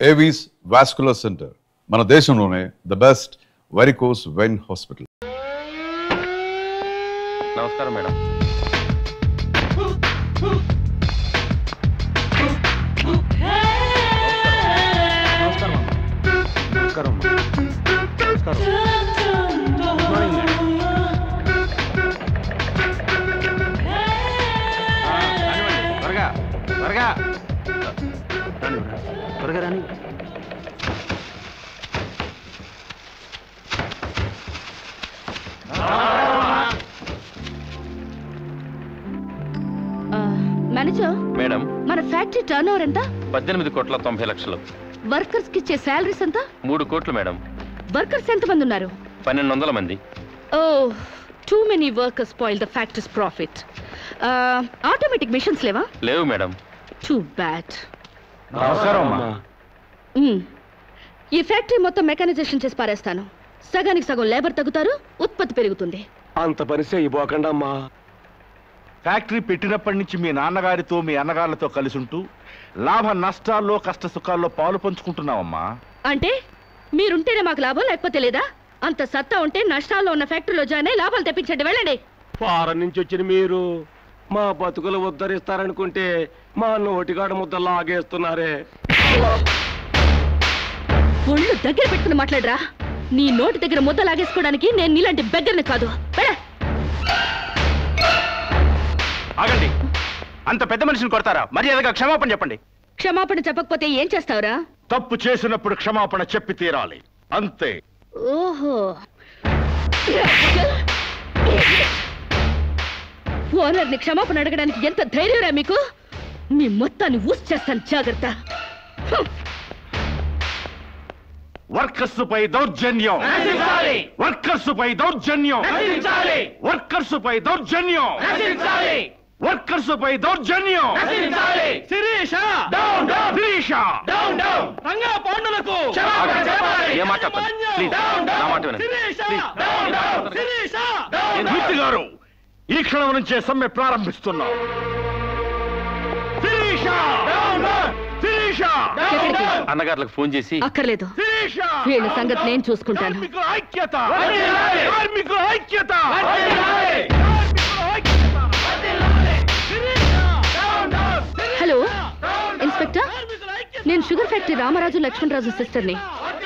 Avis vascular centre మన దేశంలోనే the best varicose vein hospital. నమస్కారం మేడం. త్వరగా రాని. మేనేజర్ మేడం, మన ఫ్యాక్టరీ టర్న్ ఓవర్ ఎంత? 18,90,00,000. వర్కర్స్ కి ఇచ్చే సాలరీస్ ఎంత? 3 కోట్లు మేడం. వర్కర్స్ ఎంత మంది ఉన్నారు? 1200 మంది. Oh, too many workers spoil the factory's profit. Automatic machines లేవా? లేవు మేడం. Too bad. నమస్కారం. ఈ ఫ్యాక్టరీ మొత్తం మెకానైజేషన్ చేసి పారేస్తాను. సగానికి సగం లేబర్ తగ్గుతారు, ఉత్పత్తి పెరుగుతుంది. అంత పని చేయబోకండమ్మా. ఫ్యాక్టరీ పెట్టినప్పటి నుంచి మీ నాన్నగారితో మీ అన్నగారులతో కలిసి ఉంటూ లాభ నష్టాల్లో కష్ట సుఖాల్లో పాలు పంచుకుంటున్నావమ్మా. అంటే మీరుంటేనే మాకు లాభం, లేకపోతే లేదా? అంత సత్తా ఉంటే నష్టాల్లో ఉన్న ఫ్యాక్టరీలో జాయిన్ అయ్యి లాభాలు తెప్పించండి, వెళ్ళండి. ఫారం నుంచి వచ్చిన మీరు మా బతుకులు ఉద్ధరిస్తారనుకుంటే మా నోటిగాడ ముద్ద లాగేస్తున్నారే. ఒళ్ళు దగ్గర పెట్టుకుని మాట్లాడరా. నీ నోటి దగ్గర ముద్ద లాగేసుకోవడానికి నేను నీలాంటి బెగ్గర్ని కాదు. ఆగండి, అంత పెద్ద మనిషిని కొడతారా? మర్యాదగా క్షమాపణ చెప్పండి. క్షమాపణ చెప్పకపోతే ఏం చేస్తావురా? తప్పు చేసినప్పుడు క్షమాపణ చెప్పి తీరాలి, అంతే. ఓహో, ఓనర్ని క్షమాపణ అడగడానికి ఎంత ధైర్యరా మీకు? మీ మొత్తాన్ని ఊసి చేస్తాను, జాగ్రత్త. వర్కర్స్ పై దౌర్జన్యం, వర్కర్స్ పై దౌర్జన్యం, వర్కర్స్ పై దౌర్జన్యం, వర్కర్స్ పై దౌర్జన్యం. శిరీష, శిరీష, రంగా పాండులకు ఏ మాట ప్లీజ్, నా మాట వినండి. మూర్తి గారు, ఈ క్షణం నుంచే సమ్మె ప్రారంభిస్తున్నాం. శిరీష, శిరీష, అన్నగారులకు ఫోన్ చేసి అక్కర్లేదు, శిరీష, వీళ్ళ సంగతి నేను చూసుకుంటాను. కార్మికుల ఐక్యత, కార్మికుల ఐక్యత. హలో ఇన్స్పెక్టర్, నేను షుగర్ ఫ్యాక్టరీ రామరాజు లక్ష్మణరాజు సిస్టర్ని.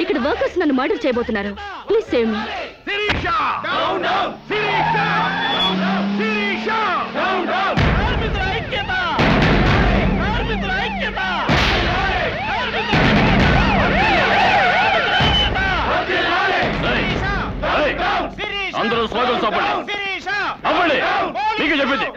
ఇక్కడ వర్కర్స్ నన్ను మర్డర్ చేయబోతున్నారు. Please save me. Sirisha, Sirisha, Sirisha, కార్మికుల ఐక్యత, కార్మికుల ఐక్యత. అందరూ స్వాగతం చెప్పండి. అవ్వండి, మీకు చెప్పింది.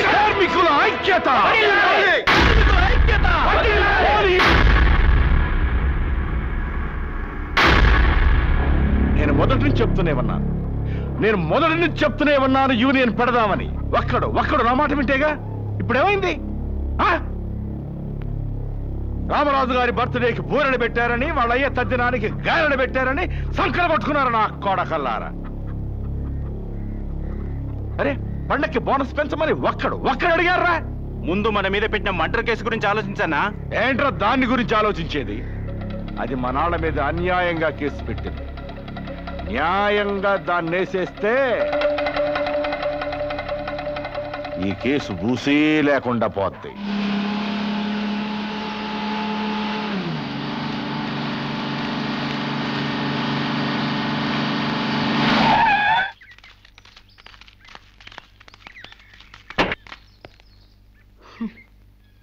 కార్మికుల ఐక్యత. నేను మొదటి నుంచి చెప్తూనే ఉన్నాను యూనియన్ పెడదామని. ఒక్కడు నా మాట వింటేగా. ఇప్పుడేమైంది? రామరాజు గారి బర్త్డేకి బూరెలు పెట్టారని, వాళ్ళ అయ్యే తద్దినానికి గారెలు పెట్టారని సంకర పట్టుకున్నారు నా కోడకల్లారా. అరే, పండక్కి బోనస్ పెంచమని ఒక్కడు అడిగారా? ముందు మన మీద పెట్టిన మర్డర్ కేసు గురించి ఆలోచించానా? ఏంట్రా దాన్ని గురించి ఆలోచించేది? అది మా నాన్న మీద అన్యాయంగా కేసు పెట్టింది. న్యాయంగా దాన్ని వేసేస్తే ఈ కేసు బూసే లేకుండా పోద్ది.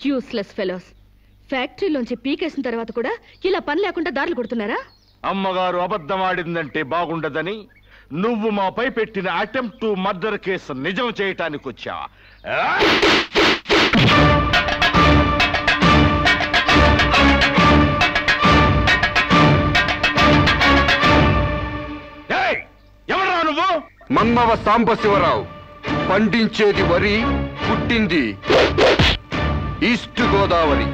Useless fellows. ఫ్యాక్టరీలోంచి పీకేసిన తర్వాత కూడా ఇలా పని లేకుండా దారులు కొడుతున్నారా? అమ్మగారు అబద్ధం ఆడిందంటే బాగుండదని నువ్వు మాపై పెట్టిన అటెంప్ట్ టు మర్డర్ కేసు నిజం చేయటానికి వచ్చా. ఎవరా నువ్వు? మన్నవ సాంబశివరావు. పండించేది వరి, పుట్టింది ఈస్ట్ గోదావరి.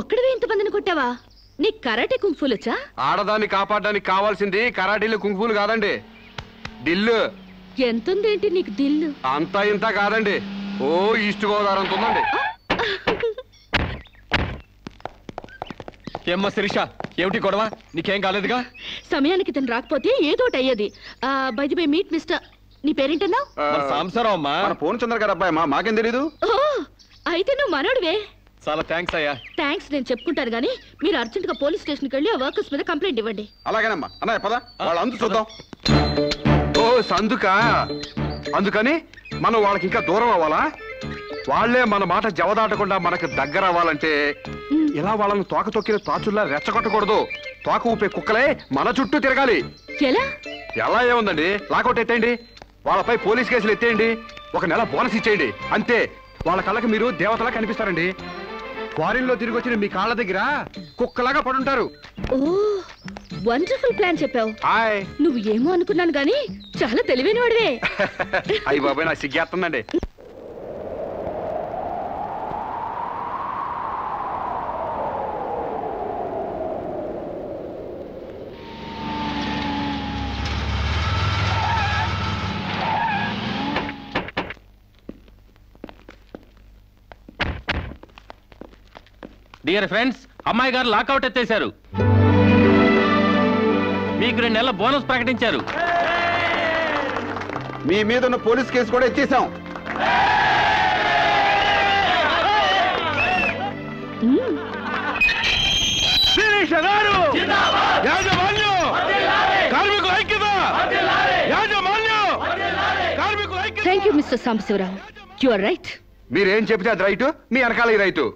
ఒక్కడివే ఇంతమందిని కొట్టావా? నీ కరాటే కుంఫులు వచ్చా? ఆడదాన్ని కాపాడడానికి కావాల్సింది కరాటీలు కుంఫులు కాదండి, దిల్లు. ఎంతుందేంటి నీకు దిల్లు? అంతా ఇంత కాదండి, ఓ ఈస్ట్ గోదావరి అంత ఉందండి. ఏమ్మా శిరీష, ఏమిటి గొడవ? నీకేం కాలేదుగా? సమయానికి తను రాకపోతే ఏదోటి అయ్యేది. By the way meet mister, నీ పేరేంటన్నావు? సాంబశివరావు అమ్మా. మన పూర్ణచంద్ర గారు అబ్బాయి అమ్మా, మాకేం తెలీదు. అయితే నువ్వు మనోడివే. చాలా థ్యాంక్స్ అయ్యా. థ్యాంక్స్ నేను చెప్పుకుంటాను గానీ మీరు అర్జెంట్ గా పోలీస్ స్టేషన్కి వెళ్ళి ఆ వర్కర్స్ మీద కంప్లైంట్ ఇవ్వండి. అలాగేనమ్మా. అన్నయ్య పద, వాళ్ళ అందు చూద్దాం. ఓ సందుకా, అందుకని మనం వాళ్ళకి ఇంకా దూరం అవ్వాలా? వాళ్లే మన మాట జవదాటకుండా మనకు దగ్గర అవ్వాలంటే ఇలా వాళ్ళని తోక తొక్కిన తాచుల్లా రెచ్చగొట్టకూడదు. తోక ఊపే కుక్కలే మన చుట్టూ తిరగాలి. ఎలా? ఎలా ఏముందండి, లాకౌట్ ఎత్తేయండి, వాళ్ళపై పోలీస్ కేసులు ఎత్తేయండి, 1 నెల బోనస్ ఇచ్చేయండి, అంతే. వాళ్ళ కళ్ళకి మీరు దేవతలా కనిపిస్తారండి. ఫారిన్ లో తిరిగి వచ్చిన మీ కాళ్ళ దగ్గర కుక్కలాగా పడుంటారు. ఓ వండర్ఫుల్ ప్లాన్ చెప్పావు. హాయ్. నువ్వు ఏమో అనుకున్నాను గానీ చాలా తెలివైన వాడివే. అయ్యి బాబాయ్, నాకు సిగ్గేస్తుందండి. డియర్ ఫ్రెండ్స్, అమ్మాయి గారు లాకౌట్ ఎత్తేశారు. మీకు 2 నెలల బోనస్ ప్రకటించారు. మీ మీద ఉన్న పోలీస్ కేసు కూడా ఇచ్చేసాం. Thank you mister Sambasivarao, you are right. మీరేం చెప్తే అది రైటు, మీ వెనకాల రైటు.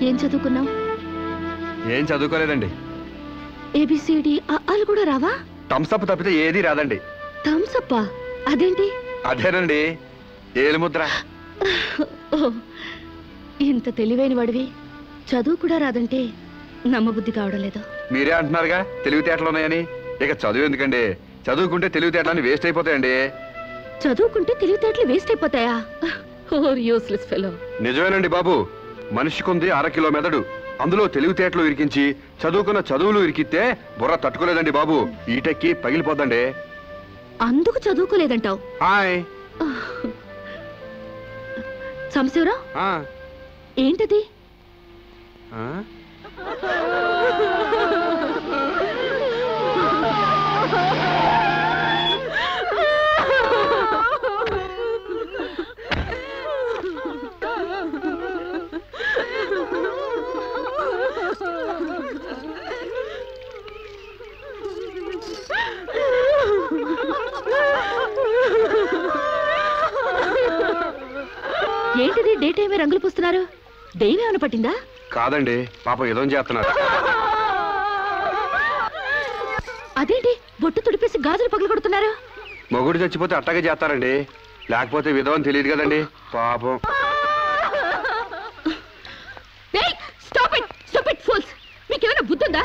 ఏం చదువుకున్నావు? ఏం చదువుకోలేదండి. ఏబిసిడి అలు కూడా రావా? థమ్సప్ తప్పితే ఏది రాదండి. థమ్సప్? అదేంటి? అదేనండి, ఏలుముద్ర. ఇంత తెలివైన వాడివి చదువు కూడా రాదంటే నమ్మబుద్ధి కావడం లేదు. మీరే అంటున్నారుగా తెలివితేటలు ఉన్నాయని. ఇక చదువు ఎందుకండి, చదువుకుంటే తెలివితేటలని వేస్ట్ అయిపోతాయండి. చదువుకుంటే తెలివితేటలు వేస్ట్ అయిపోతాయా? Useless fellow. నిజమేనండి బాబు, మనిషికుంది 1/2 కిలో మెదడు, అందులో తెలివితేటలు ఇరికించి చదువుకున్న చదువులు ఇరికితే బుర్ర తట్టుకోలేదండి బాబు, ఈటెక్కి పగిలిపోద్దండి. అందుకు చదువుకోలేదంటావు? హాయ్ సాంబశివరావు, ఏంటది? టైమే రంగులు పూస్తున్నారు? దెయ్యం ఏమైనా పట్టిందా? కాదండి, పాపం ఏదో చేస్తున్నారు. అదేంటి బొట్టు తుడిపేసి గాజులు పగలు కొడుతున్నారు? మొగుడు చచ్చిపోతే అట్టగే చేస్తారండి, లేకపోతే విధవని తెలియదు కదండి పాపం. మీకేమైనా బుద్ధుందా?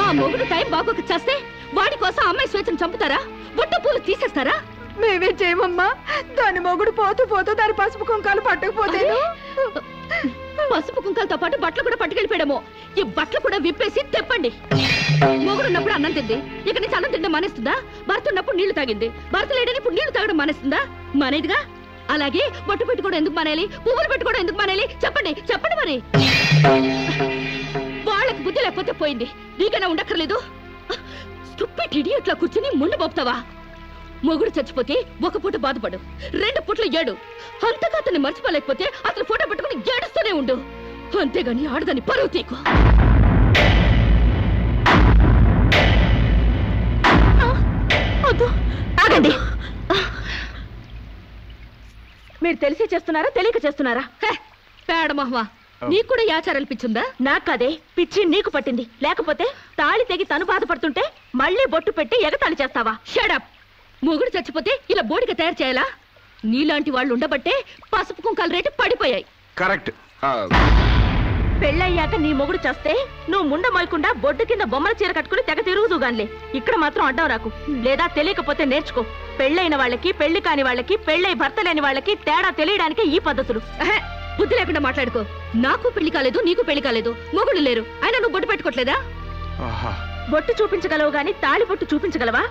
ఆ మొగుడు టైం బాగోక చేస్తే వాడి కోసం అమ్మాయి స్వేచ్ఛను చంపుతారా? బొట్టు పూలు తీసేస్తారా? మేమే చేయమమ్మా. దాని మొగుడు పోతూ పోతూ దాని పసుపు కుంకాలు పట్టకపోతే పసుపు కుంకాలతో పాటు బట్టలు కూడా పట్టుకెళ్ళిపోయాడేమో. ఈ బట్టలు కూడా విప్పేసి తెప్పండి. మొగుడు ఉన్నప్పుడు అన్నం తింది, ఇక నుంచి అన్నం తింటే మానేస్తుందా? భర్త ఉన్నప్పుడు నీళ్లు తాగింది, భర్త లేడని ఇప్పుడు నీళ్లు తాగడం మానేస్తుందా? మానేదిగా. అలాగే బొట్టు పెట్టుకోవడం ఎందుకు మానేయాలి? పువ్వులు పెట్టుకోవడం ఎందుకు మానేయాలి? చెప్పండి చెప్పండి. మరి వాళ్ళకి బుద్ధి లేకపోతే పోయింది, నీకైనా ఉండక్కర్లేదు. స్టూపిడ్ ఇడియట్లా కూర్చుని ముందు పోపుతావా? మొగుడు చచ్చిపోతే ఒక పూట బాధపడు, 2 పూటలు ఏడు. అంతగా అతన్ని మర్చిపోలేకపోతే అతను ఫోటో పెట్టుకుని ఏడుస్తూనే ఉండు. అంతేగాని ఆడదాన్ని పరువు తీకు. ఆగండి. మీరు తెలిసి చేస్తున్నారా తెలియక చేస్తున్నారా? పేడమహ్వా, నీకు కూడా ఆచారాలు పిచ్చుందా? నాకదే పిచ్చి నీకు పట్టింది. లేకపోతే తాళి తెగి తను బాధపడుతుంటే మళ్ళీ బొట్టు పెట్టి ఎగతాళి చేస్తావా? షడప్. మొగుడు చచ్చిపోతే ఇలా బోడిగా తయారు చేయాలా? నీలాంటి వాళ్ళు ఉండబట్టే పసుపు కుంకాల రేటు పడిపోయాయి. కరెక్ట్. పెళ్ళయ్యాక నీ మొగుడు చేస్తే నువ్వు ముండ మోయకుండా బొడ్డు కింద బొమ్మల చీర కట్టుకుని తెగ తిరుగుదుగాన్లే. ఇక్కడ మాత్రం అడ్డం రాకు. లేదా తెలియకపోతే నేర్చుకో. పెళ్ళైన వాళ్ళకి, పెళ్లి కాని వాళ్ళకి, పెళ్ళై భర్త లేని వాళ్ళకి తేడా తెలియడానికి ఈ పద్ధతులు. బుద్ధి లేకుండా మాట్లాడుకో. నాకు పెళ్లి కాలేదు, నీకు పెళ్లి కాలేదు, మొగుడు లేరు, అయినా నువ్వు బొట్టు పెట్టుకోవట్లేదా? బొట్టు చూపించగలవు గాని తాళి బొట్టు చూపించగలవా?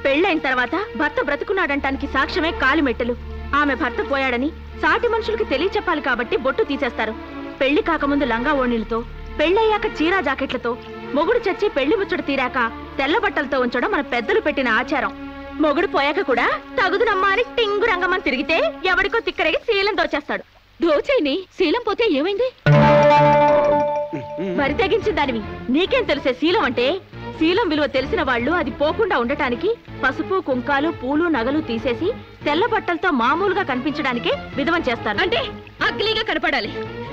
పెళ్ళైన తర్వాత భర్త బ్రతుకున్నాడంటానికి సాక్ష్యమే కాలిమెట్టెలు. ఆమె భర్త పోయాడని సాటి మనుషులకి తెలియచెప్పాలి కాబట్టి బొట్టు తీసేస్తారు. పెళ్లి కాకముందు లంగా ఓణీలతో, పెళ్ళయ్యాక చీరా జాకెట్లతో, మొగుడు చచ్చి పెళ్లి ముచ్చట తీరాక తెల్ల బట్టలతో ఉంచడం మన పెద్దలు పెట్టిన ఆచారం. మొగుడు పోయాక కూడా తగుదునమ్మా అని టింగు రంగమని తిరిగితే ఎవడికో తిక్కరేగి శీలం దోచేస్తాడు. దోచైని శీలం పోతే ఏమైంది? మరి తెగించిన దానివి నీకేం తెలిసే శీలం అంటే? శీలం విలువ తెలిసిన వాళ్ళు అది పోకుండా ఉండటానికి పసుపు కుంకాలు పూలు నగలు తీసేసి తెల్ల బట్టలతో మామూలుగా కనిపించడానికే విధవం చేస్తారు. అంటే అగ్లీగా కనపడాలి.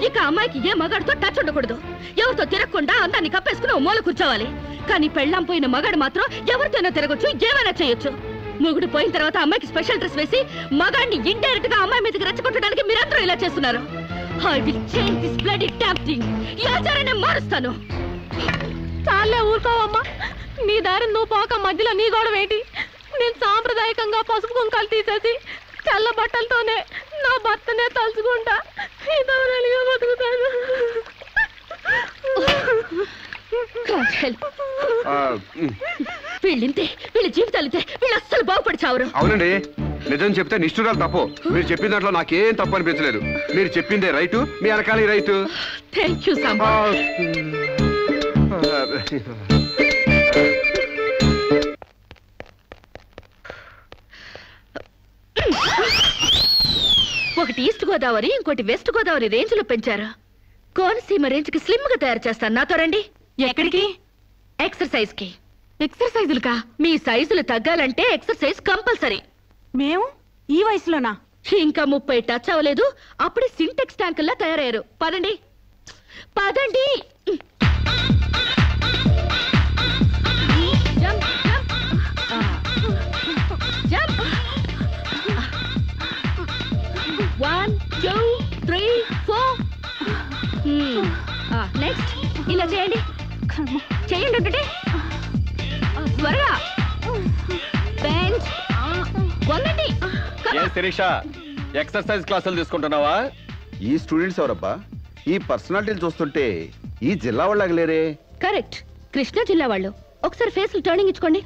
ఇక అమ్మాయికి ఏ మగాడితో టచ్ ఉండకూడదు. ఎవరితో తిరగకుండా అందాన్ని కప్పేసుకుని ఓ మూల కూర్చోవాలి. కానీ పెళ్ళాం పోయిన మగాడు మాత్రం ఎవరితోనో తిరగొచ్చు, ఏమైనా చేయొచ్చు. మొగుడు పోయిన తర్వాత అమ్మాయికి స్పెషల్ డ్రెస్ వేసి మగాడిని ఇండైరెక్ట్ గా అమ్మాయి మీదకి రెచ్చగొట్టడానికి మీరందరూ ఇలా చేస్తున్నారు. I will change this bloody damn thing. ఈ ఆచారాన్ని మారుస్తాను. చాలే ఊరుకోవమ్మా. నీ దారి నువ్వు పోక మధ్యలో నీ గొడవ ఏంటి? నేను సాంప్రదాయకంగా పసుపు కుంకాలు తీసేసి తెల్ల బట్టలతోనే నా భర్తనే తలుచుకుంటా ఇదవరలిగా బతుకుతాను. వీళ్ళింతే, వీళ్ళ జీవితాలితే, వీళ్ళు అస్సలు బాగుపడి చావరు. అవునండి, నిజం చెప్తే నిష్ఠురాలు తప్పు. మీరు చెప్పిన దాంట్లో నాకేం తప్పు అనిపించలేదు. మీరు చెప్పిందే రైటు, మీ వెనకాల రైటు. Thank you Samba. ఒకటి ఈస్ట్ గోదావరి, ఇంకోటి వెస్ట్ గోదావరి రేంజ్ లో పెంచారు. కోనసీమ రేంజ్ కి స్లిమ్ గా తయారు చేస్తాను. నాతో రండి. ఎక్కడికి? ఎక్సర్సైజ్ కి. ఎక్సర్సైజులుకా? మీ సైజులు తగ్గాలంటే ఎక్సర్సైజ్ కంపల్సరీ. మేము ఈ వయసులోనా? ఇంకా 30 టచ్ అవ్వలేదు, అప్పుడే సింటెక్స్ ట్యాంకుల్లా తయారయ్యారు. పదండి పదండి. Jump jump jump. 1 2 3 4. నెక్స్ట్ ఇలా చేయండి. చేయండి ఒకటి త్వరగా. బెంచ్ వంగండి. శిరీష, ఎక్సర్సైజ్ క్లాసులు తీసుకుంటున్నావా? ఈ స్టూడెంట్స్ ఎవరబ్బా? ఈ పర్సనాలిటీలు చూస్తుంటే ఈ జిల్లా వాళ్ళకి లేరే. కరెక్ట్, కృష్ణా జిల్లా వాళ్ళు. ఒకసారి ఫేస్ టర్నింగ్ ఇచ్చుకోండి.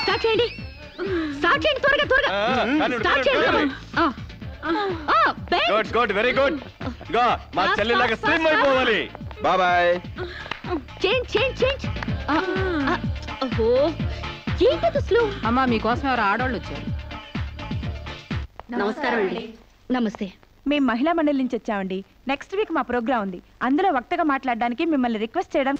స్టార్ట్ చేయండి, స్టార్ట్ చేయండి, త్వరగా త్వరగా స్టార్ట్ చేయండి. Good good, very good. మా చెల్లిలాగా స్లిమ్ అయిపోవాలి. బాయ్. Change change change. ఓహో, ఏంటది స్లో? అమ్మా మీకోసం ఎవరు ఆడవాళ్ళు వచ్చారు. నమస్కారం అండి. నమస్తే. మేము మహిళా మండలి నుంచి వచ్చామండి. నెక్స్ట్ వీక్ మా ప్రోగ్రామ్ ఉంది. అందులో వక్తగా మాట్లాడడానికి మిమ్మల్ని రిక్వెస్ట్ చేయడం.